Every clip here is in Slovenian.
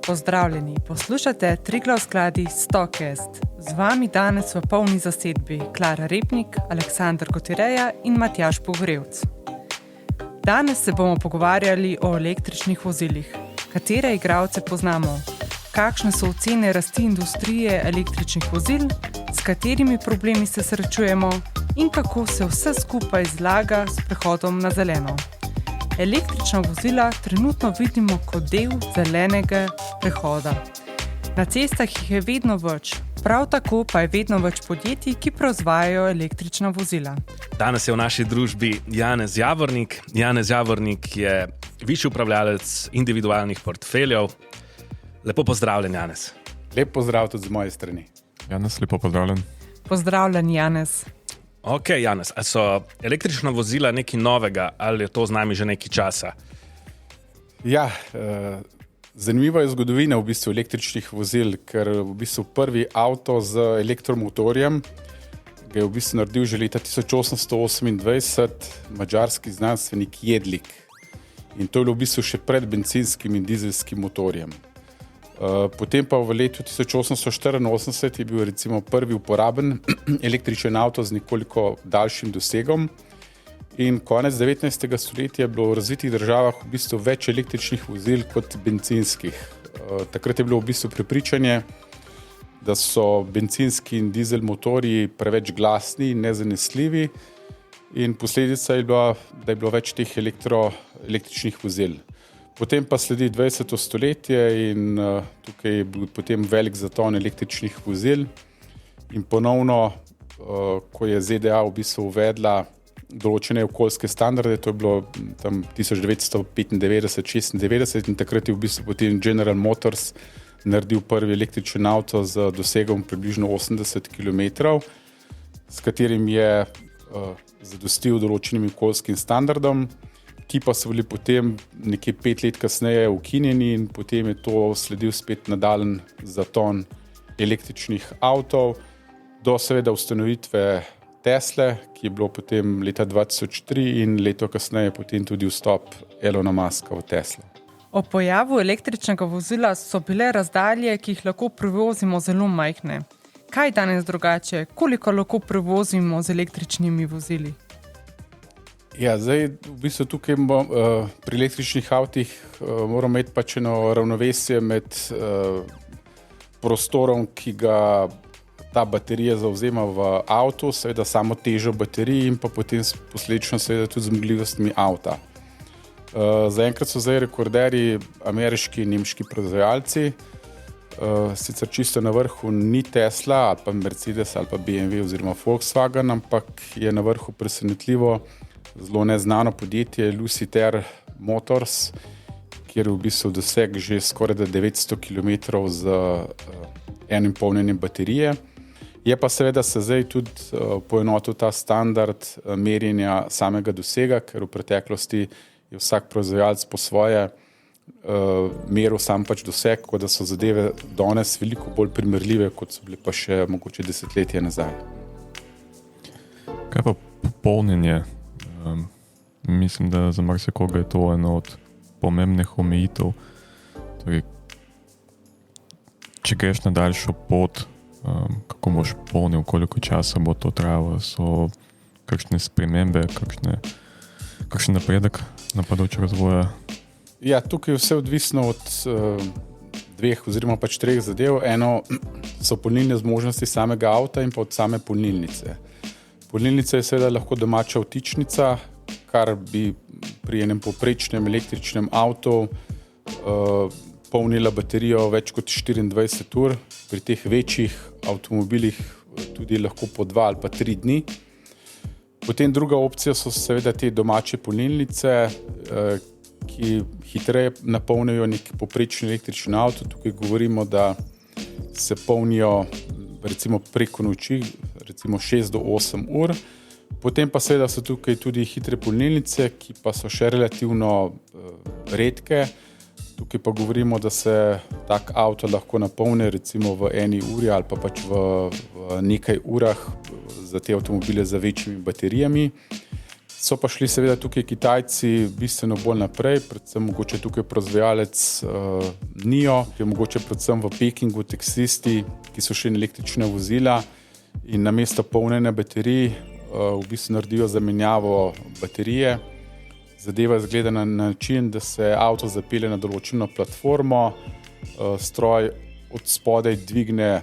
Pozdravljeni, poslušate Triglav skladi Stokest. Z vami danes v polni zasedbi Klara Repnik, Aleksandar Kotireja in Matjaž Pogorevc. Danes se bomo pogovarjali o električnih vozilih. Katere igralce poznamo? Kakšne so ocene rasti industrije električnih vozil? S katerimi problemi se srečujemo? In kako se vse skupaj zlaga s prehodom na zeleno? Električna vozila trenutno vidimo kot del zelenega prehoda. Na cestah jih je vedno več, prav tako pa je vedno več podjetij, ki proizvajajo električna vozila. Danes je v naši družbi Janez Javornik. Janez Javornik je višji upravljalec individualnih portfeljev. Lepo pozdravljen, Janez. Lep pozdrav tudi z moje strani. Janez, lepo pozdravljen. Pozdravljen, Janez. Ok, Janez, a so električna vozila nekaj novega ali je to z nami že nekaj časa? Ja, zanimiva je zgodovina v bistvu električnih vozil, ker v bistvu prvi avto z elektromotorjem ga je v bistvu naredil že leta 1828 madžarski znanstvenik Jedlik. In to je bilo v bistvu še pred bencinskim in dizelskim motorjem. Potem pa v letu 1884 je bil recimo prvi uporaben električen avto z nekoliko daljšim dosegom in konec 19. stoletja je bilo v razvitih državah v bistvu več električnih vozil kot bencinskih. Takrat je bilo v bistvu prepričanje, da so bencinski in dizel motorji preveč glasni in nezanesljivi in posledica je bila, da je bilo več teh električnih vozil. Potem pa sledi 20. stoletje in tukaj je bil potem velik zaton električnih vozil in ponovno, ko je ZDA v bistvu uvedla določene okoljske standarde, to je bilo tam 1995-96 in takrat je v bistvu potem General Motors naredil prvi električen avto z dosegom približno 80 km, s katerim je zadostil določenim okoljskim standardom, ki pa so bili potem nekje 5 let kasneje ukinjeni in potem je to sledil spet nadaljen zaton električnih avtov do seveda ustanovitve Tesle, ki je bilo potem leta 2003 in leto kasneje potem tudi vstop Elona Muska v Teslo. O pojavu električnega vozila so bile razdalje, ki jih lahko prevozimo zelo majhne. Kaj danes drugače? Koliko lahko prevozimo z električnimi vozili? Ja, zdaj v bistvu tukaj pri električnih avtih moramo imeti pač eno ravnovesje med prostorom, ki ga ta baterija zavzema v avtu, seveda samo težo baterij in pa potem posledično seveda tudi zmogljivostmi avta. Zaenkrat so zdaj rekorderji ameriški in nemški proizvajalci, sicer čisto na vrhu ni Tesla ali pa Mercedes ali pa BMW oziroma Volkswagen, ampak je na vrhu presenetljivo zelo neznano podjetje Luciter Motors, kjer je v bistvu doseg že skoraj 900 km z enim polnjenjem baterije. Je pa seveda se zdaj tudi poenotil ta standard merjenja samega dosega, ker v preteklosti je vsak proizvajalec po svoje meril sam pač doseg, kot da so zadeve danes veliko bolj primerljive, kot so bile pa še mogoče desetletje nazaj. Kaj pa polnjenje? Mislim, da za marsikoga je to eno od pomembnih omejitev. Torej, če greš na daljšo pot, kako boš polnil, koliko časa bo to trajalo, so kakšne spremembe, kakšen napredek na področju razvoja? Ja, tukaj je vse odvisno od dveh oziroma pač treh zadev. Eno so polnilne zmožnosti samega avta in pa od same polnilnice. Polnilnica je seveda lahko domača vtičnica, kar bi pri enem povprečnem električnem avtu polnila baterijo več kot 24 ur, pri teh večjih avtomobilih tudi lahko po 2 ali pa 3 dni. Potem druga opcija so seveda te domače polnilnice, ki hitreje napolnijo nek povprečni električni avto. Tukaj govorimo, da se polnijo recimo preko noči, recimo 6 do 8 ur. Potem pa seveda so tukaj tudi hitre polnilnice, ki pa so še relativno redke. Tukaj pa govorimo, da se tak avto lahko napolni recimo v 1 uri ali pa pač v nekaj urah za te avtomobile z večjimi baterijami. So pa šli seveda tukaj Kitajci bistveno bolj naprej, predvsem mogoče tukaj proizvajalec NIO, ki je mogoče predvsem v Pekingu taksisti, ki so šli na električne vozila in namesto polnjenja baterij v bistvu naredijo zamenjavo baterije. Zadeva izgleda na način, da se avto zapelje na določeno platformo, stroj od spodaj dvigne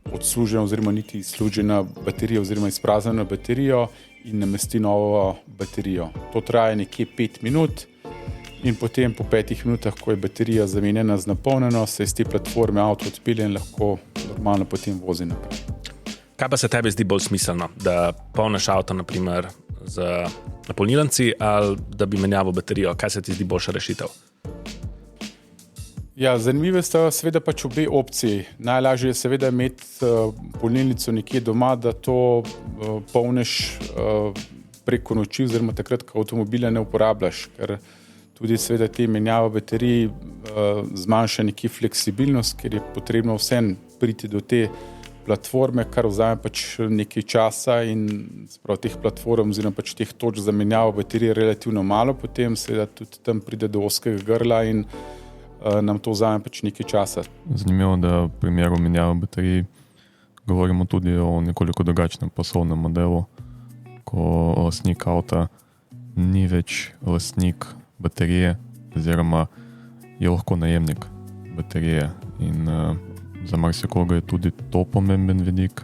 odsluženo oziroma niti izslužena baterija oziroma izpraznjeno baterijo in namesti novo baterijo. To traja nekje 5 minut in potem po 5 minutah, ko je baterija zamenjena z napolnjeno, se iz te platforme avto odpelje in lahko normalno potem vozi naprej. Kaj pa se tebi zdi bolj smiselno, da polniš avto naprimer z napolnilci ali da bi menjavo baterijo? Kaj se ti zdi boljša rešitev? Ja, zanimive sta seveda pač obe opciji. Najlažje je seveda imeti polnilnico nekje doma, da to polniš preko noči oziroma takrat, ko avtomobila ne uporabljaš, ker tudi seveda te menjava baterij zmanjša nekje fleksibilnost, ker je potrebno vsem priti do te platforme, kar vzame pač nekaj časa in sprav teh platform oziroma pač teh točk za menjavo baterije relativno malo, potem seveda tudi tam pride do ozkega grla in nam to vzame pač nekaj časa. Zanimivo, da v primeru menjave baterij govorimo tudi o nekoliko drugačnem poslovnem modelu, ko lastnik avta ni več lastnik baterije oziroma je lahko najemnik baterije in za marsikoga je tudi to pomemben vidik,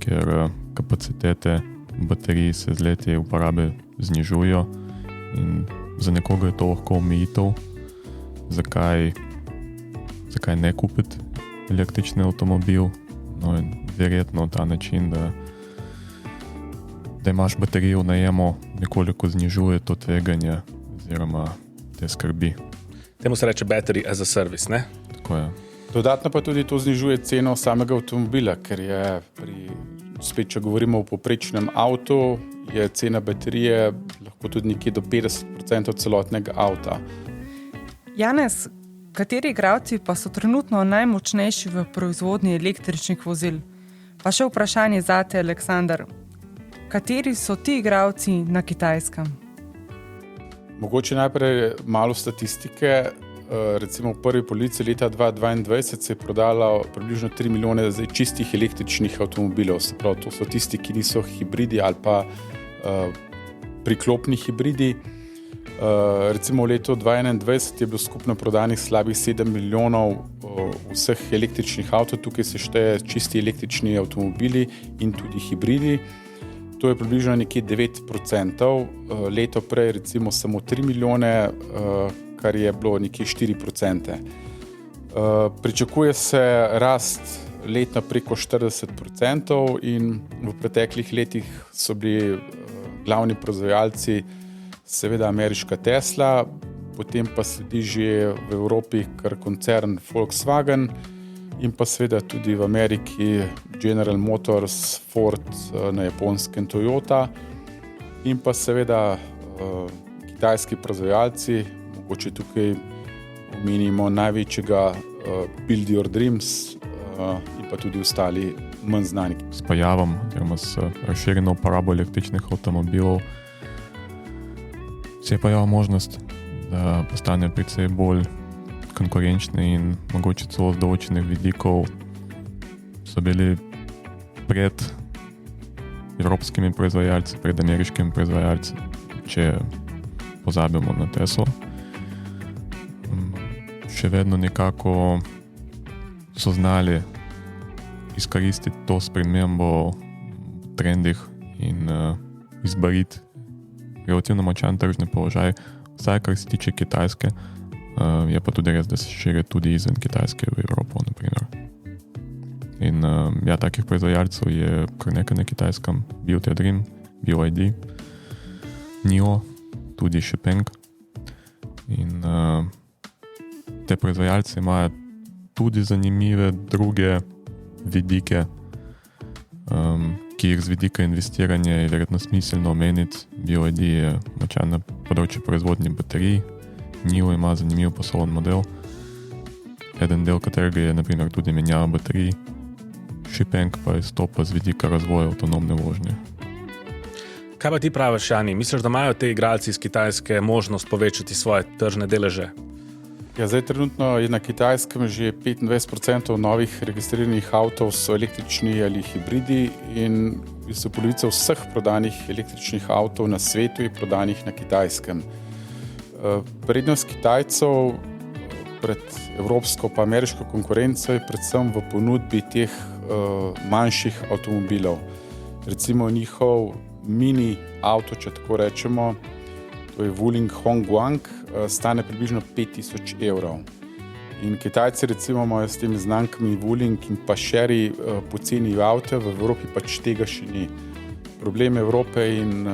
ker kapacitete baterij se z leti uporabe znižujejo in za nekoga je to lahko omejitev, zakaj ne kupiti električni avtomobil. No in verjetno ta način, da imaš baterijo v najemu, nekoliko znižuje to tveganje oziroma te skrbi. Temu se reče battery as a service, ne? Tako je. Dodatno pa tudi to znižuje ceno samega avtomobila, ker je spet, če govorimo o povprečnem avtu, je cena baterije lahko tudi nekje do 50% celotnega avta. Janez, kateri igralci pa so trenutno najmočnejši v proizvodnji električnih vozil? Pa še vprašanje zate, Aleksander. Kateri so ti igralci na Kitajskem? Mogoče najprej malo statistike. Recimo v prvi polovici leta 2022 se je prodalo približno 3 milijone čistih električnih avtomobilov. Se pravi, to so tisti, ki niso hibridi ali pa priklopni hibridi. Recimo v letu 2021 je bilo skupno prodanih slabih 7 milijonov vseh električnih avtov, tukaj se šteje čisti električni avtomobili in tudi hibridi. To je približno nekje 9%, leto prej recimo samo 3 milijone, kar je bilo nekje 4%. Pričakuje se rast letno preko 40% in v preteklih letih so bili glavni proizvajalci seveda ameriška Tesla, potem pa sledi že v Evropi kar koncern Volkswagen in pa seveda tudi v Ameriki General Motors, Ford, na Japonskem Toyota in pa seveda kitajski proizvajalci, mogoče tukaj omenimo največjega Build Your Dreams in pa tudi ostali manj znani. S pojavom oziroma s razširjeno uporabo električnih avtomobilov se je pojavila možnost, da postane precej bolj konkurenčni in mogoče celo z določenih vidikov so bili pred evropskimi proizvajalci, pred ameriškimi proizvajalci, če pozabimo na Teslo. Še vedno nekako so znali izkoristiti to spremembo v trendih in izboriti relativno močan tržni položaj, vsaj kar se tiče Kitajske, je pa tudi res, da se širi tudi izven Kitajske v Evropo, naprimer. In takih proizvajalcev je kar nekaj na Kitajskem, Build Your Dream, BYD, NIO, tudi Xpeng. In te proizvajalce imajo tudi zanimive druge vidike, ki jih z vidika investiranja je verjetno smiselno omeniti. BYD je močan na področju proizvodnje baterij, NIO ima zanimiv poslovni model, eden del katerega je naprimer tudi menjava baterij, Xpeng pa izstopa z vidika razvoja avtonomne vožnje. Kaj pa ti praviš, Jani? Misliš, da imajo te igralci iz Kitajske možnost povečati svoje tržne deleže? Ja, zdaj trenutno je na Kitajskem že 25% novih registriranih avtov so električni ali hibridi in polovica vseh prodanih električnih avtov na svetu je prodanih na Kitajskem. Prednost Kitajcev pred evropsko pa ameriško konkurenco je predvsem v ponudbi teh manjših avtomobilov. Recimo njihov mini avto, če tako rečemo, to je Wuling Hongguang, stane približno 5000 evrov. In Kitajci recimo imajo s temi znamkami Wuling in pa Chery poceni avte, v Evropi pač tega še ni. Problem Evrope in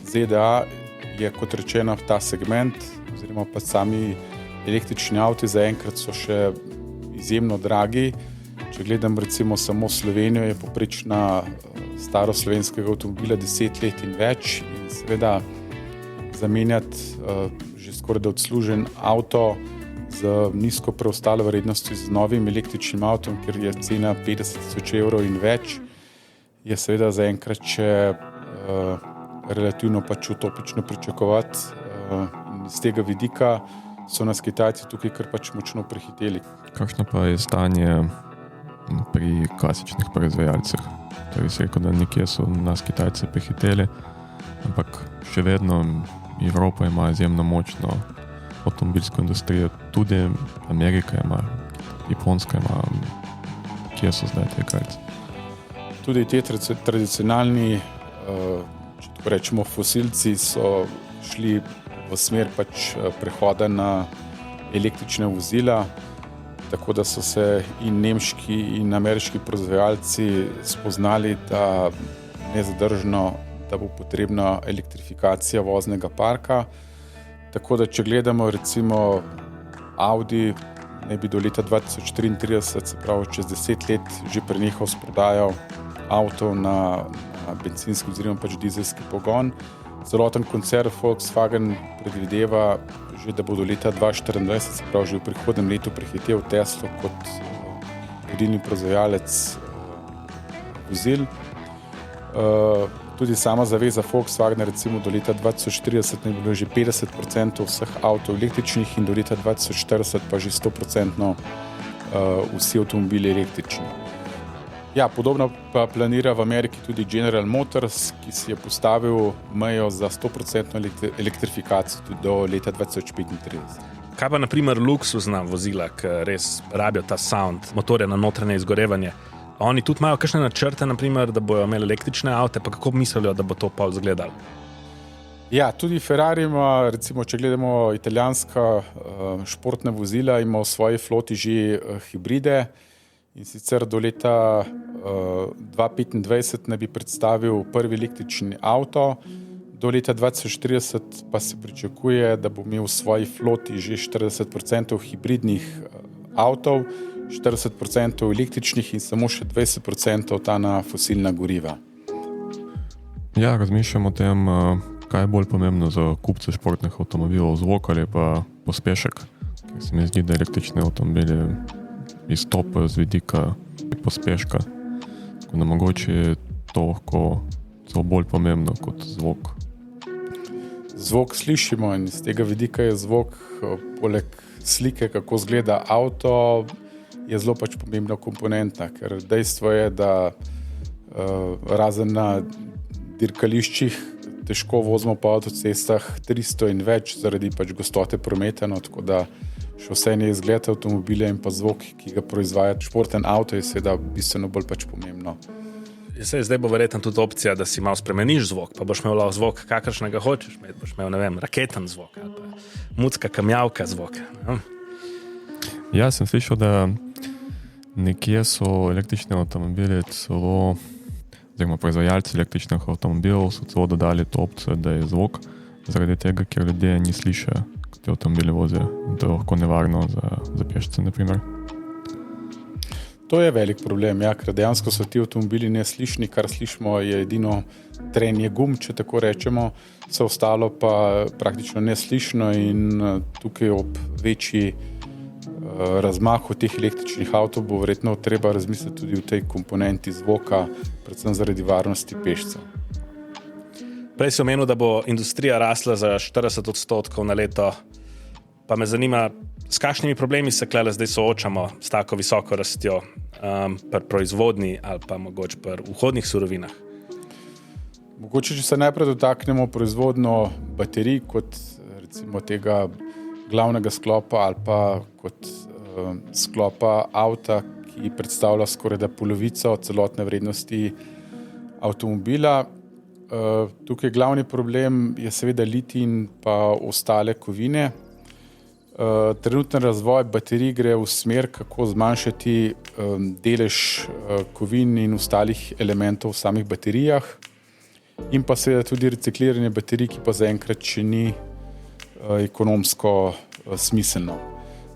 ZDA je, kot rečeno, ta segment, oziroma pa sami električni avti zaenkrat so še izjemno dragi. Če gledam recimo samo Slovenijo, je poprečna starost slovenskega avtomobila 10 let in več in seveda zamenjati že skoraj da odslužen avto z nizko preostalo vrednostjo z novim električnim avtom, ker je cena 50 000 evrov in več, je seveda zaenkrat še relativno pač utopično pričakovati. Z tega vidika so nas Kitajci tukaj kar pač močno prehiteli. Kakšno pa je stanje pri klasičnih proizvajalcih? Torej si rekel, da nekje so nas Kitajci prehiteli, ampak še vedno Evropa ima izjemno močno avtomobilsko industrijo, tudi Amerika ima, Japonska ima. Kje so zdaj te igralci? Tudi te tradicionalni, če tako rečemo, fosilci so šli v smer pač prehoda na električne vozila, tako da so se in nemški in ameriški proizvajalci spoznali, da nezadržno, da bo potrebna elektrifikacija voznega parka. Tako da, če gledamo recimo Audi, ne bi do leta 2033, se pravi čez 10 let, že prenehal s prodajo avtov na bencinski oziroma pač dizelski pogon. Celoten koncern Volkswagen predvideva že, da bo do leta 2024, se pravi že v prihodnem letu, prehitel Teslo kot vodilni proizvajalec vozil. Tudi sama zaveza Volkswagena, recimo do leta 2040 ne bi bilo že 50% vseh avtov električnih in do leta 2040 pa že 100% vsi avtomobili električni. Ja, podobno pa planira v Ameriki tudi General Motors, ki si je postavil mejo za 100% elektrifikacijo tudi do leta 2035. Kaj pa naprimer luksuzna vozila, ki res rabijo ta sound, motorje na notranje izgorevanje? Oni tudi imajo kakšne načrte, naprimer, da bojo imeli električne avte, pa kako mislijo, da bo to pa izgledalo? Ja, tudi Ferrari ima, recimo, če gledamo italijanska športna vozila, ima v svoji floti že hibride in sicer do leta 2025 ne bi predstavil prvi električni avto, do leta 2030 pa se pričakuje, da bo imel v svoji floti že 40% hibridnih avtov, 40% električnih in samo še 20% ta na fosilna goriva. Ja, razmišljam o tem, kaj je bolj pomembno za kupce športnih avtomobilov, zvok ali pa pospešek. Ker se mi zdi, da električni avtomobili izstopajo z vidika pospeška. Tako da mogoče je to lahko celo bolj pomembno kot zvok. Zvok slišimo in z tega vidika je zvok poleg slike, kako izgleda avto, je zelo pač pomembna komponenta, ker dejstvo je, da razen na dirkališčih težko vozimo po avtocestah 300 in več zaradi pač gostote prometa, tako da še vse ne izgled avtomobile in pa zvok, ki ga proizvaja športen avto, je seveda bistveno bolj pač pomembno. Zdaj bo verjetno tudi opcija, da si malo spremeniš zvok, pa boš imel zvok, kakršnega hočeš imeti, boš imel, ne vem, raketen zvok ali pa mucka kamjavka zvok. Ja, sem slišal, da nekje so električni avtomobili celo, oziroma proizvajalci električnih avtomobilov so celo dodali to opcijo, da je zvok, zaradi tega, ker ljudje ni slišajo, ko te avtomobili vozijo. In to je lahko nevarno za pešce, naprimer. To je velik problem, ja, ker dejansko so ti avtomobili neslišni, kar slišimo je edino trenje gum, če tako rečemo, vse ostalo pa praktično neslišno in tukaj ob večji razmahu teh električnih avtov bo verjetno treba razmisliti tudi v tej komponenti zvoka, predvsem zaradi varnosti pešcev. Prej si omenil, da bo industrija rasla za 40% na leto. Pa me zanima, s kakšnimi problemi se klele zdaj soočamo s tako visoko rastjo pri proizvodnji ali pa mogoče pri vhodnih surovinah? Mogoče, če se najprej dotaknemo proizvodnjo baterij kot recimo tega glavnega sklopa ali pa kot sklopa avta, ki predstavlja skoraj da polovico celotne vrednosti avtomobila. Tukaj glavni problem je seveda litij in pa ostale kovine. Trenutni razvoj baterij gre v smer, kako zmanjšati delež kovin in ostalih elementov v samih baterijah in pa seveda tudi recikliranje baterij, ki pa zaenkrat še ni ekonomsko smiselno,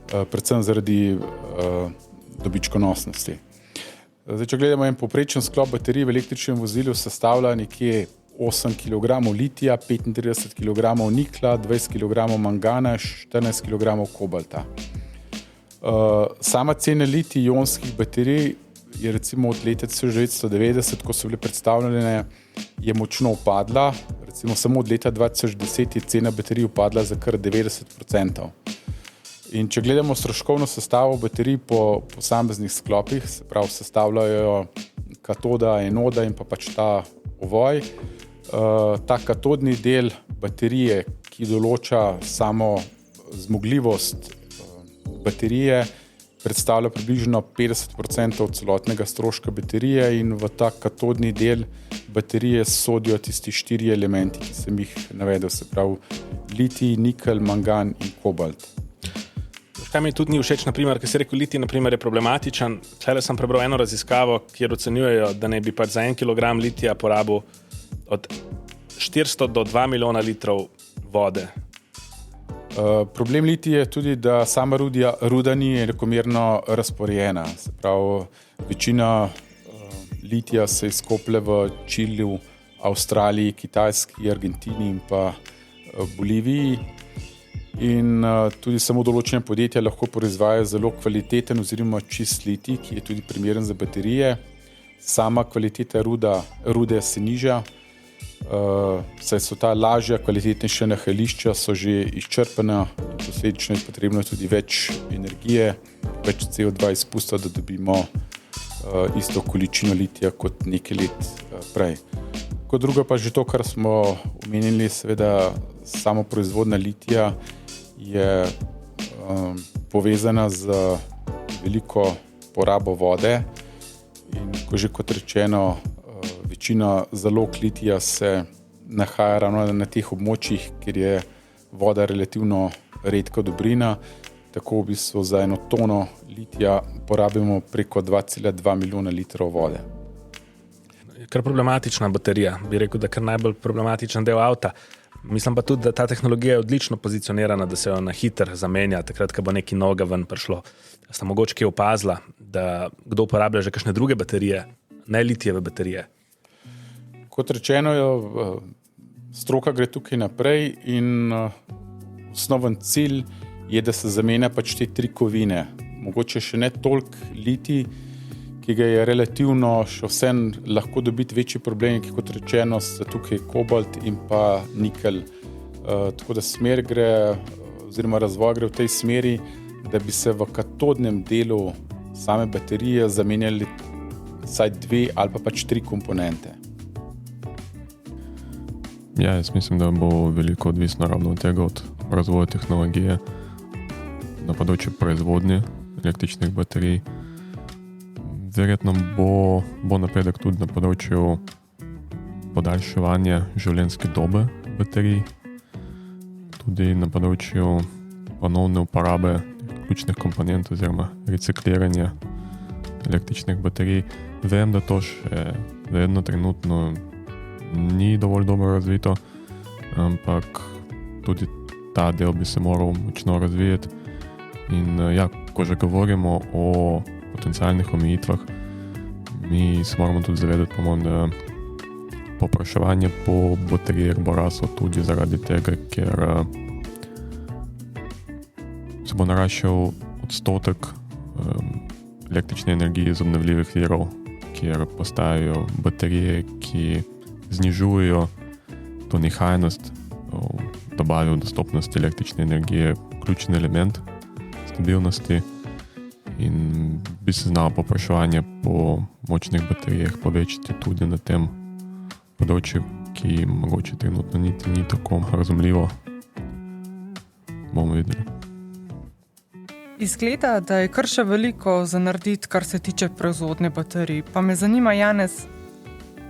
predvsem zaradi dobičkonosnosti. Zdaj, če gledamo en povprečen sklop baterij v električnem vozilu, sestavlja nekje 8 kg litija, 35 kg nikla, 20 kg mangana, 14 kg kobalta. Sama cena litij-ionskih baterij je recimo od leta 1990, ko so bile predstavljene, je močno upadla. Recimo samo od leta 2010 je cena baterij upadla za kar 90%. In če gledamo stroškovno sestavo baterij po posameznih sklopih, se pravi sestavljajo katoda, enoda in pa pač ta ovoj. Ta katodni del baterije, ki določa samo zmogljivost baterije, predstavlja približno 50% celotnega stroška baterije in v ta katodni del baterije sodijo tisti 4 elementi, ki sem jih navedel, se pravi litij, nikel, mangan in kobalt. Kaj mi tudi ni všeč, naprimer, ker si rekel, litij naprimer, je problematičen. Tule sem prebral eno raziskavo, kjer ocenjujejo, da ne bi pač za 1 kg litija porabil od 400 do 2 milijona litrov vode. Problem litija je tudi, da sama ruda ni enakomerno razporejena. Se pravi, večina litija se izkoplje v Čiliju, Avstraliji, Kitajski, Argentini in pa Boliviji. In tudi samo določene podjetja lahko proizvajajo zelo kvaliteten oziroma čist litij, ki je tudi primeren za baterije. Sama kvaliteta rude se niža, saj so ta lažja, kvalitetnejša nahajališča so že izčrpana in posledično je potrebno tudi več energije, več CO2 izpusta, da dobimo isto količino litija kot nekaj let prej. Kot drugo pa že to, kar smo omenili, seveda samo proizvodnja litija je povezana z veliko porabo vode in kot rečeno, večina zalog litija se nahaja ravno na teh območjih, kjer je voda relativno redka dobrina, tako v bistvu za 1 tono litija porabimo preko 2,2 milijona litrov vode. Kar problematična baterija, bi rekel, da kar najbolj problematičen del avta. Mislim pa tudi, da ta tehnologija je odlično pozicionirana, da se jo na hiter zamenja, takrat, ko bo nekaj novega ven prišlo. Sta mogoče kaj opazila, da kdo uporablja že kakšne druge baterije, ne litijeve baterije? Kot rečeno, stroka gre tukaj naprej in osnoven cilj je, da se zamenja pač te 3 kovine. Mogoče še ne toliko litij, ki ga je relativno še vsem lahko dobiti večji problem, ki kot rečeno so tukaj kobalt in pa nikel. Tako da smer gre, oziroma razvoj gre v tej smeri, da bi se v katodnem delu same baterije zamenjali vsaj 2 ali pa pač 3 komponente. Ja, jaz mislim, da bo veliko odvisno ravno od tega, od razvoja tehnologije na področju proizvodnje električnih baterij. Verjetno bo napredek tudi na področju podaljševanja življenjske dobe baterij, tudi na področju ponovne uporabe ključnih komponent oziroma recikliranja električnih baterij. Vem, da to še vedno trenutno ni dovolj dobro razvito, ampak tudi ta del bi se moral močno razvijati. In ja, ko že govorimo o potencialnih omejitvah, mi se moramo tudi zavedati, po mojem, da povpraševanje po baterijah bo raslo tudi zaradi tega, ker se bo naraščal odstotek električne energije iz obnovljivih virov, kjer postajajo baterije, ki znižujejo to nihajnost v dobavi, v dostopnosti električne energije ključni element stabilnosti in bi se znalo popraševanje po močnih baterijah povečati tudi na tem področju, ki mogoče trenutno ni tako razumljivo. Bomo videli. Izgleda, da je kar še veliko za narediti, kar se tiče proizvodnje baterij. Pa me zanima, Janez,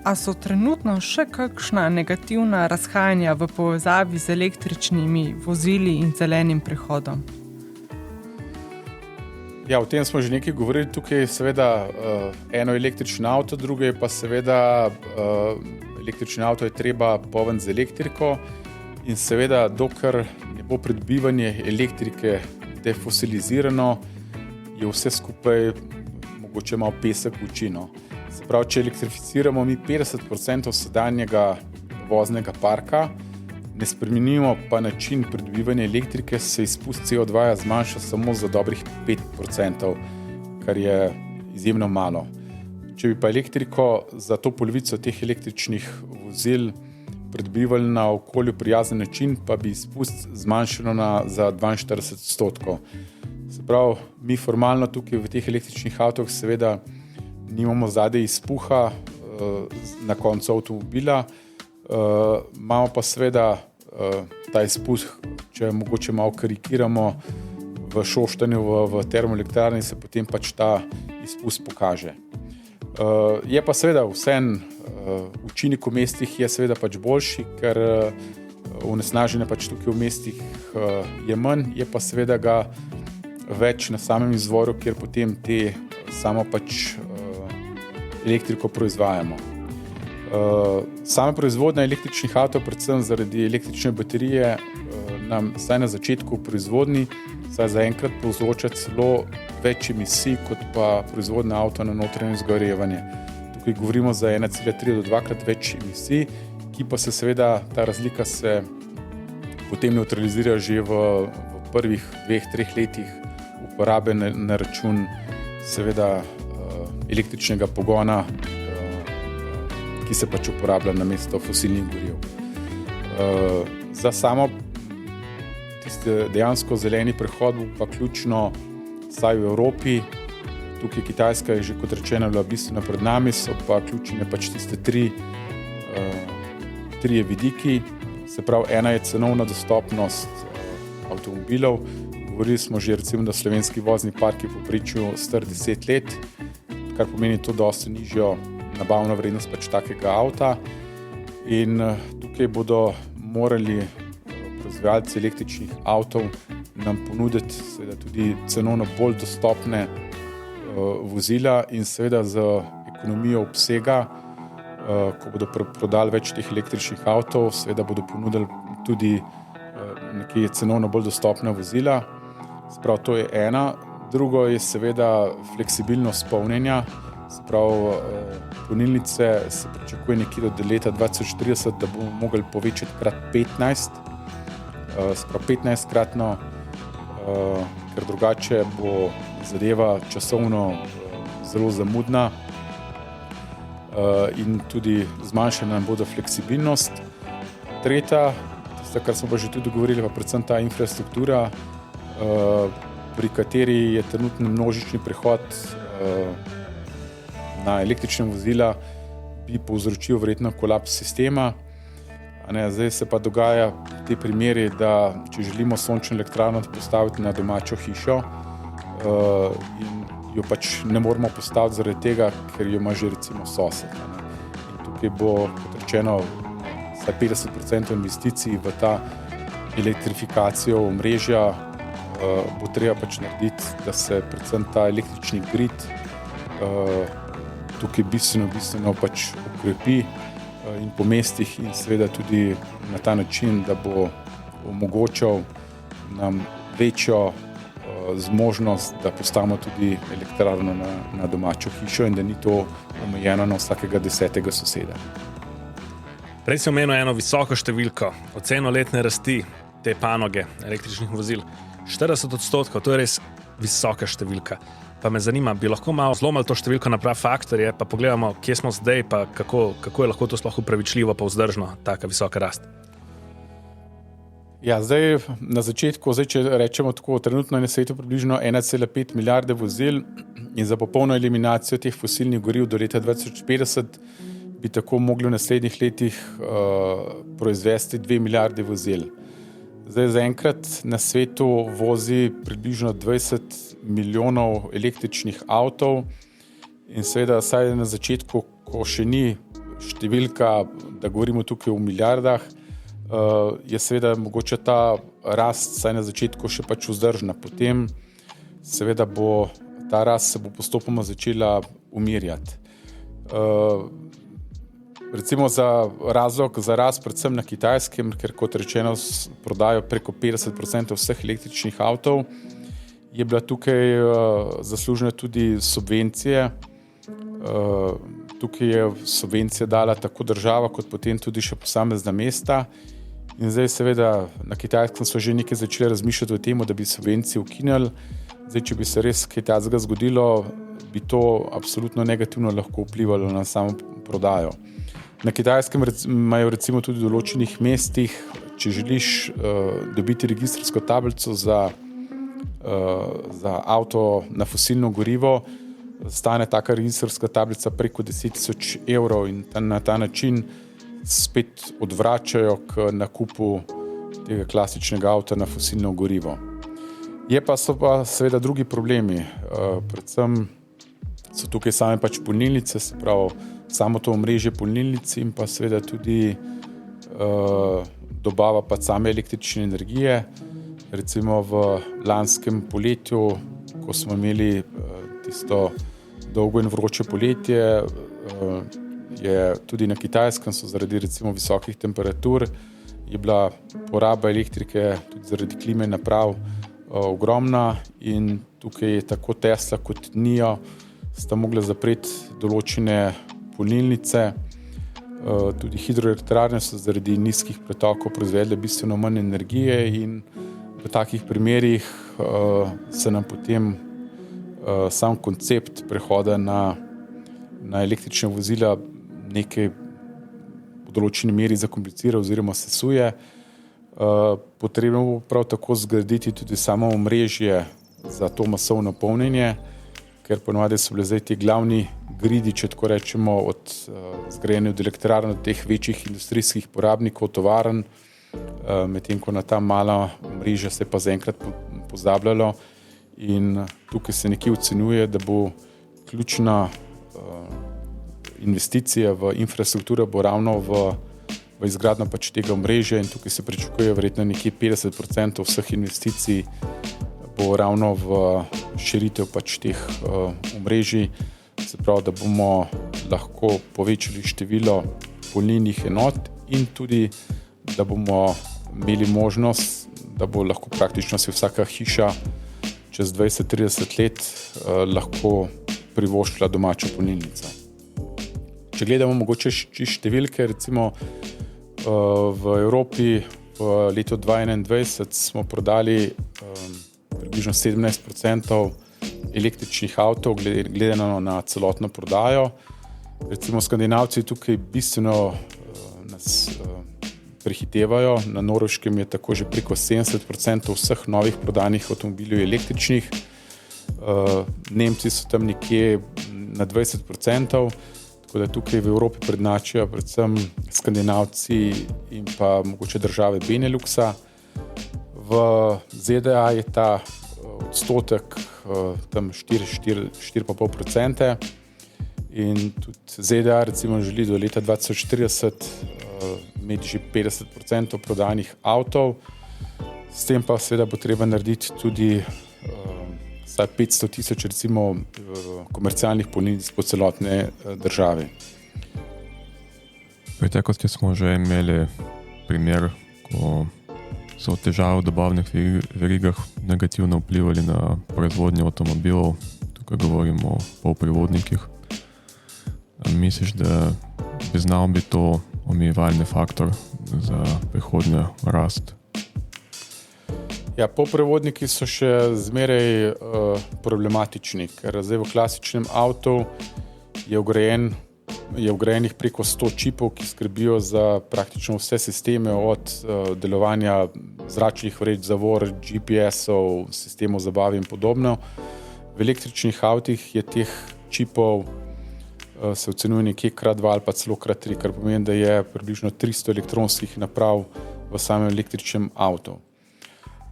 a so trenutno še kakšna negativna razhajanja v povezavi z električnimi vozili in zelenim prehodom? Ja, o tem smo že nekaj govorili. Tukaj je seveda eno električno avto, drugo je pa seveda električno avto je treba polniti z elektriko in seveda dokler ne bo pridobivanje elektrike defosilizirano, je vse skupaj mogoče malo pesek v oči. Se pravi, če elektrificiramo mi 50% sedanjega voznega parka, ne spremenimo pa način pridobivanja elektrike, se izpust CO2 zmanjša samo za dobrih 5%, kar je izjemno malo. Če bi pa elektriko za to polovico teh električnih vozil pridobivali na okolju prijazen način, pa bi izpust zmanjšalo za 42%. Se pravi, mi formalno tukaj v teh električnih avtoh seveda nimamo zadaj izpuha na koncu avtomobila, imamo pa seveda ta izpuh, če mogoče malo karikiramo v Šoštanju, v termoelektrarni, se potem pač ta izpuh pokaže. Je pa seveda vseeno učinek v mestih je seveda pač boljši, ker onesnaženje pač tukaj v mestih je manj, je pa seveda ga več na samem izvoru, kjer potem te samo pač elektriko proizvajamo. Sama proizvodnja električnih avtov, predvsem zaradi električne baterije, nam vsaj na začetku proizvodnji vsaj zaenkrat povzroča celo več emisij, kot pa proizvodnja avto na notranje izgorevanje. Tukaj govorimo za 1,3 do 2-krat več emisij, ki pa se seveda, ta razlika se potem neutralizira že v prvih 2-3 letih uporabe na račun seveda električnega pogona, ki se pač uporablja namesto fosilnih goriv. Za samo dejansko zeleni prehod bo pa ključno vsaj v Evropi. Tukaj Kitajska je že kot rečeno bila bistveno pred nami, so pa ključne pač tiste trije vidiki. Se pravi, ena je cenovna dostopnost avtomobilov. Govorili smo že recimo, da slovenski vozni park je v povprečju star 10 let, kar pomeni to dosti nižjo nabavno vrednost pač takega avta. In tukaj bodo morali proizvajalci električnih avtov nam ponuditi seveda tudi cenovno bolj dostopne vozila in seveda z ekonomijo obsega, ko bodo prodali več teh električnih avtov, seveda bodo ponudili tudi nekje cenovno bolj dostopna vozila. Sprav, to je ena. Drugo je seveda fleksibilnost polnjenja. Sprav, polnilnice se pričakuje nekje do leta 2030, da bomo mogli povečati krat 15. Sprav 15-kratno, ker drugače bo zadeva časovno zelo zamudna in tudi zmanjšana nam bodo fleksibilnost. Tretja, tista, kar smo pa že tudi govorili, pa predvsem ta infrastruktura, pri kateri je trenutno množični prehod na električne vozila, bi povzročil verjetno kolaps sistema. Zdaj se pa dogaja te primeri, da če želimo sončno elektrarno postaviti na domačo hišo in jo pač ne moremo postaviti zaradi tega, ker jo ima že recimo sosed. In tukaj bo, kot rečeno, vsaj 50% investicij v ta elektrifikacijo omrežja bo treba pač narediti, da se predvsem ta električni grid tukaj bistveno pač ukrepi in po mestih in seveda tudi na ta način, da bo omogočal nam večjo zmožnost, da postavimo tudi elektrarno na domačo hišo in da ni to omejeno na vsakega 10. soseda. Prej si omenil eno visoko številko, oceno letne rasti te panoge električnih vozil. 40%, to je res visoka številka. Pa me zanima, bi lahko malo zlomili to številko na prav faktorje, pa pogledamo, kje smo zdaj, pa kako je lahko to sploh upravičljivo pa vzdržno, taka visoka rast. Ja, zdaj na začetku, če rečemo tako, trenutno je na svetu približno 1,5 milijarde vozil in za popolno eliminacijo teh fosilnih goriv do leta 2050 bi tako mogli v naslednjih letih proizvesti 2 milijarde vozil. Zdaj zaenkrat na svetu vozi približno 20 milijonov električnih avtov in seveda vsaj na začetku, ko še ni številka, da govorimo tukaj o milijardah, je seveda mogoče ta rast vsaj na začetku še pač vzdržna. Potem seveda bo ta rast se bo postopoma začela umirjati. Recimo za razlog za rast predvsem na Kitajskem, ker kot rečeno prodajo preko 50% vseh električnih avtov, je bila tukaj zaslužena tudi subvencije. Tukaj je subvencije dala tako država, kot potem tudi še posamezna mesta. In zdaj seveda na Kitajskem so že nekaj začeli razmišljati o tem, da bi subvencije ukinili. Zdaj, če bi se res kaj takega zgodilo, bi to absolutno negativno lahko vplivalo na samo prodajo. Na Kitajskem imajo recimo tudi v določenih mestih, če želiš dobiti registrsko tablico za avto na fosilno gorivo, stane taka registrska tablica preko 10.000 evrov in na ta način spet odvračajo k nakupu tega klasičnega avta na fosilno gorivo. So pa seveda drugi problemi, predvsem so tukaj same pač polnilnice, se pravi samo to omrežje polnilnic in pa seveda tudi dobava pa same električne energije. Recimo v lanskem poletju, ko smo imeli tisto dolgo in vroče poletje, je tudi na Kitajskem so zaradi recimo visokih temperatur je bila poraba elektrike tudi zaradi klime naprav ogromna in tukaj je tako Tesla kot NIO sta mogla zapreti določene polnilnice. Tudi hidroelektrarne so zaradi nizkih pretokov proizvedle bistveno manj energije in v takih primerih se nam potem sam koncept prehoda na električne vozila nekaj v določeni meri zakomplicira oziroma sesuje. Potrebno bo prav tako zgraditi tudi samo omrežje za to masovno polnjenje, ker ponovadi so bile zdaj ti glavni gridi, če tako rečemo, od zgrajene od elektrarn do teh večjih industrijskih porabnikov, tovarn, medtem ko na ta mala omrežja se pa zaenkrat pozabljalo in tukaj se nekje ocenjuje, da bo ključna investicija v infrastrukturo bo ravno v izgradnjo pač tega omrežja in tukaj se pričakuje verjetno nekje 50% vseh investicij bo ravno v širitev pač teh omrežij. Se pravi, da bomo lahko povečali število polnilnih enot in tudi, da bomo imeli možnost, da bo lahko praktično si vsaka hiša čez 20-30 let lahko privoščila domačo polnilnico. Če gledamo mogoče številke, recimo v Evropi v letu 2021 smo prodali približno 17% električnih avtov, gledano na celotno prodajo. Recimo Skandinavci tukaj bistveno nas prehitevajo. Na Norveškem je tako že preko 70% vseh novih prodanih avtomobilov električnih. Nemci so tam nekje na 20%. Tako da tukaj v Evropi prednjačijo predvsem Skandinavci in pa mogoče države Beneluxa. V ZDA je ta odstotek tam 4,5% in tudi ZDA recimo želi do leta 2030 imeti že 50% prodanih avtov. S tem pa seveda bo treba narediti tudi vsaj 500,000 recimo komercialnih polnilnic po celotne državi. V preteklosti smo že imeli primer, ko so težave v dobavnih verigah negativno vplivali na proizvodnjo avtomobilov. Tukaj govorimo o polprevodnikih. Misliš, da bi znal biti to omejevalni faktor za prihodnjo rast? Ja, polprevodniki so še zmeraj problematični, ker zdaj v klasičnem avtu je vgrajenih preko 100 čipov, ki skrbijo za praktično vse sisteme, od delovanja zračnih vreč, zavor, GPS-ov, sistemov zabave in podobno. V električnih avtih je teh čipov se ocenjuje nekje x2 ali pa celo x3, kar pomeni, da je približno 300 elektronskih naprav v samem električnem avtu.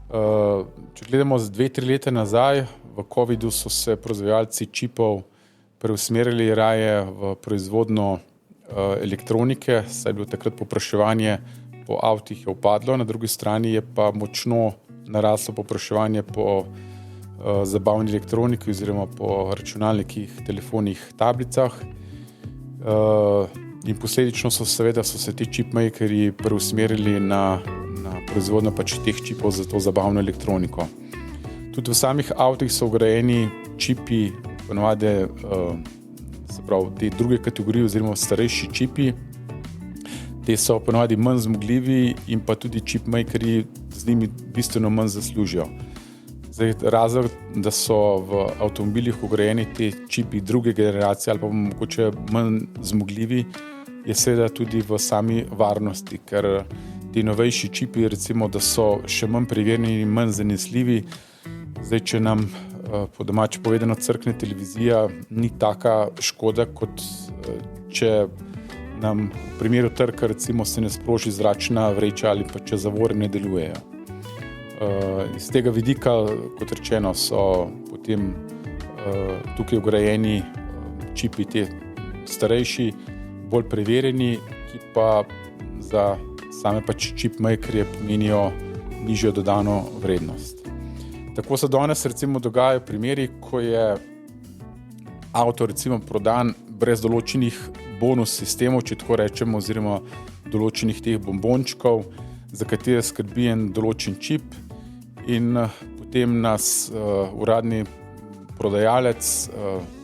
Če gledamo z 2-3 leta nazaj, v COVID-u so se proizvajalci čipov preusmerili raje v proizvodno elektronike, saj je bilo takrat povpraševanje po avtih je upadlo, na drugi strani je pa močno naraslo povpraševanje po zabavni elektroniki oziroma po računalnikih, telefonih, tablicah. In posledično so se ti chipmakerji preusmerili na proizvodnjo teh čipov za to zabavno elektroniko. Tudi v samih avtih so vgrajeni čipi, ponovadi se pravi te druge kategorije oziroma starejši čipi. Te so ponovadi manj zmogljivi in pa tudi chipmakerji z njimi bistveno manj zaslužijo. Zdaj, razlog, da so v avtomobilih vgrajeni te čipi druge generacije ali pa mogoče manj zmogljivi, je seveda tudi v sami varnosti, ker ti novejši čipi, recimo, da so še manj preverjeni in manj zanesljivi. Zdaj, če nam po domače povedano crkne televizija, ni taka škoda, kot če nam v primeru trka recimo se ne sproži zračna vreča ali pa če zavore ne delujejo. Iz tega vidika, kot rečeno, so potem tukaj vgrajeni čipi te starejši, bolj preverjeni, ki pa za same chipmakerje pomenijo nižjo dodano vrednost. Tako se danes recimo dogajajo primeri, ko je avto recimo prodan brez določenih bonus sistemov, če tako rečemo, oziroma določenih teh bombončkov, za katere skrbi en določen čip, in potem nas uradni prodajalec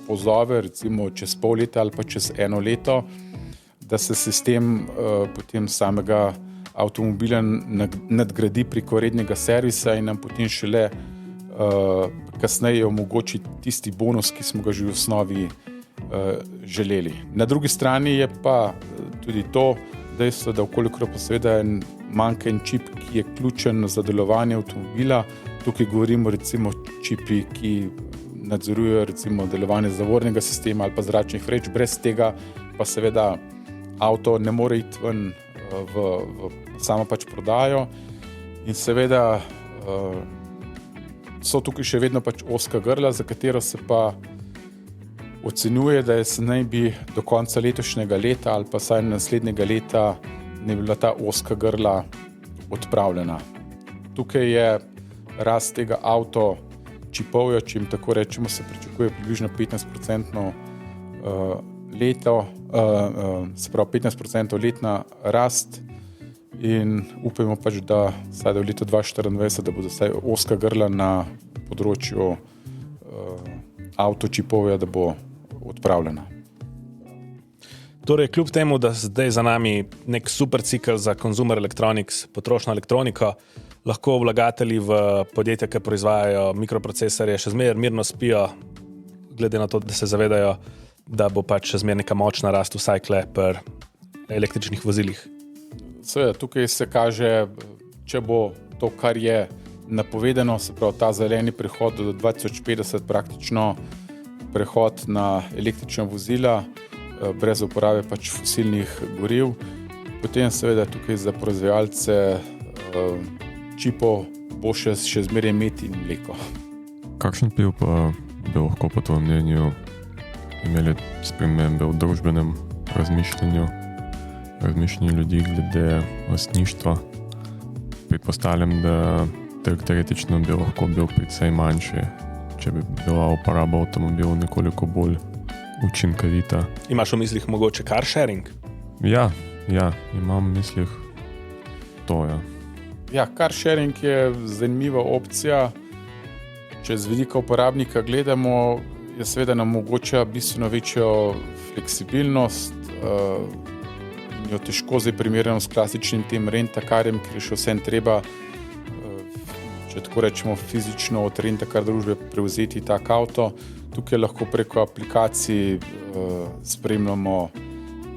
pozove recimo čez pol leta ali pa čez 1 leto, da se sistem potem samega avtomobila nadgradi preko rednega servisa in nam potem šele kasneje omogoči tisti bonus, ki smo ga že v osnovi želeli. Na drugi strani je pa tudi to dejstvo, da vkolikor pa seveda manjka en čip, ki je ključen za delovanje avtomobila. Tukaj govorimo recimo čipi, ki nadzorujejo recimo delovanje zavornega sistema ali pa zračnih vreč. Brez tega pa seveda avto ne more iti ven v samo prodajo in seveda so tukaj še vedno ozka grla, za katero se pa ocenjuje, da se naj bi do konca letošnjega leta ali pa saj naslednjega leta ne bi bila ta ozka grla odpravljena. Tukaj je rast tega avto čipovja, če jim tako rečemo, se pričakuje približno 15% leto, se pravi 15% letna rast in upajmo da vsaj do leta 2024, da bodo vsaj ozka grla na področju avtočipovja, da bo odpravljena. Torej, kljub temu, da zdaj za nami nek super cikel za consumer electronics, potrošno elektroniko, lahko vlagatelji v podjetja, ki proizvajajo mikroprocesorje, še zmeraj mirno spijo, glede na to, da se zavedajo, da bo še zmeraj neka močna rast vsaj pri električnih vozilih. Seveda, tukaj se kaže, če bo to, kar je napovedano, se pravi ta zeleni prehod do 2050, praktično prehod na električna vozila, brez uporabe fosilnih goriv. Potem seveda tukaj za proizvajalce čipov bo še zmeraj med in mleko. Kakšen vpliv pa bi lahko po tvojem mnenju imeli spremembe v družbenem razmišljanju ljudi glede lastništva? Predpostavljam, da teoretično bi lahko bil precej manjši, če bi bila uporaba avtomobilov nekoliko bolj učinkovita. Imaš v mislih mogoče car sharing? Ja, imam v mislih to, ja. Ja, car sharing je zanimiva opcija. Če z vidika uporabnika gledamo, je seveda nam omogoča bistveno večjo fleksibilnost in jo težko zdaj primerjamo s klasičnim tem rentakarjem, ker je še vsem treba, če tako rečemo, fizično od rentakar družbe prevzeti tak avto. Tukaj lahko preko aplikacij spremljamo,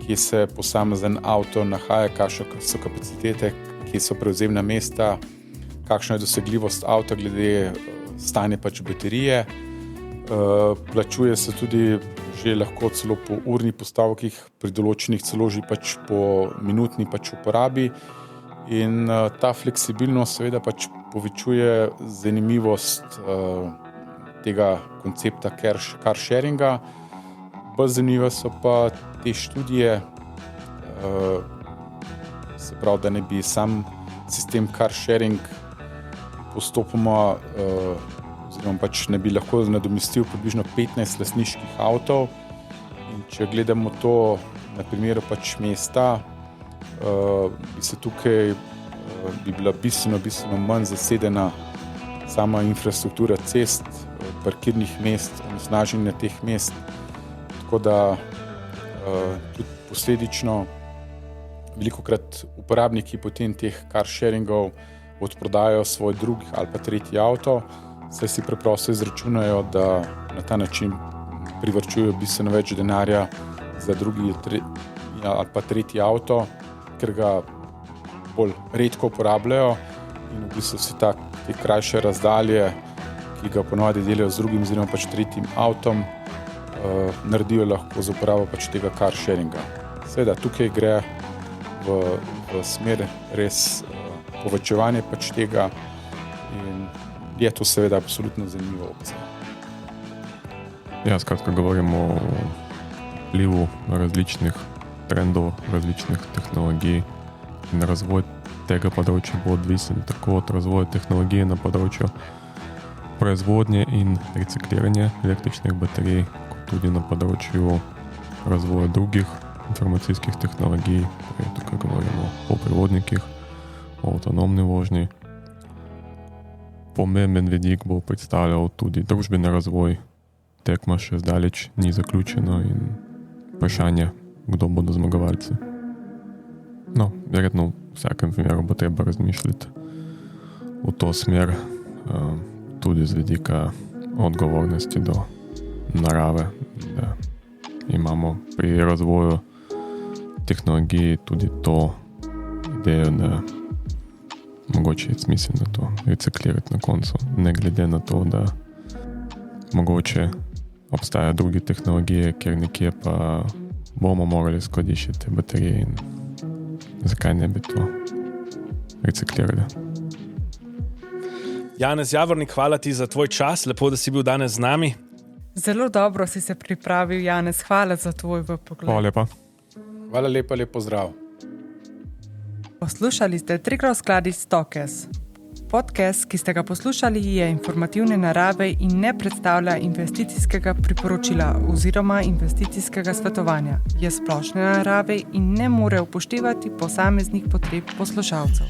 kje se posamezen avto nahaja, kakšne so kapacitete, kje so prevzemna mesta, kakšna je dosegljivost avta glede stanja pač baterije. Plačuje se tudi že lahko celo po urni postavkih, pri določenih celo že pač po minutni pač uporabi. In ta fleksibilnost seveda pač povečuje zanimivost tega koncepta car sharinga. Bolj zanimive so pa te študije, se pravi, da ne bi sam sistem car sharing postopoma oziroma pač ne bi lahko nadomestil približno 15 lastniških avtov. In če gledamo to na primeru pač mesta, bi se tukaj bi bila bistveno manj zasedena sama infrastruktura cest, parkirnih mest, onesnaženja teh mest. Tako da tudi posledično velikokrat uporabniki potem teh car sharingov odprodajo svoj drugi ali pa tretji avto, saj si preprosto izračunajo, da na ta način privarčujejo bistveno več denarja za drugi ali pa tretji avto, ker ga bolj redko uporabljajo in v bistvu si te krajše razdalje, ki ga ponovadi delajo z drugim oziroma pač tretjim avtom, naredijo lahko z uporabo pač tega car sharinga. Seveda tukaj gre v smer res povečevanje pač tega in je to seveda absolutno zanimiva opcija. Ja, skratka govorimo o vplivu različnih trendov, različnih tehnologij in razvoj tega področja bo odvisen tako od razvoja tehnologije na področju proizvodnje in recikliranja električnih baterij, kot tudi na področju razvoja drugih informacijskih tehnologij, tukaj govorimo o prevodnikih, o avtonomni vožnji. Pomemben vidik bo predstavljal tudi družbeni razvoj. Tekma še zdaleč ni zaključena in vprašanje, kdo bodo zmagovalci. No, verjetno v vsakem primeru bo treba razmišljati v to smer, tudi z vidika odgovornosti do narave, da imamo pri razvoju tehnologiji tudi to idejo, da mogoče je smiselno to reciklirati na koncu, ne glede na to, da mogoče obstajajo druge tehnologije, kjer nekje pa bomo morali skladiščiti te baterije in zakaj ne bi to reciklirali. Janez Javornik, hvala ti za tvoj čas, lepo, da si bil danes z nami. Zelo dobro si se pripravil, Janez, hvala za tvoj pogled. Hvala lepa. Hvala lepa, lep pozdrav. Poslušali ste Triglav skladi Stokes. Podcast, ki ste ga poslušali, je informativne narave in ne predstavlja investicijskega priporočila oziroma investicijskega svetovanja. Je splošne narave in ne more upoštevati posameznih potreb poslušalcev.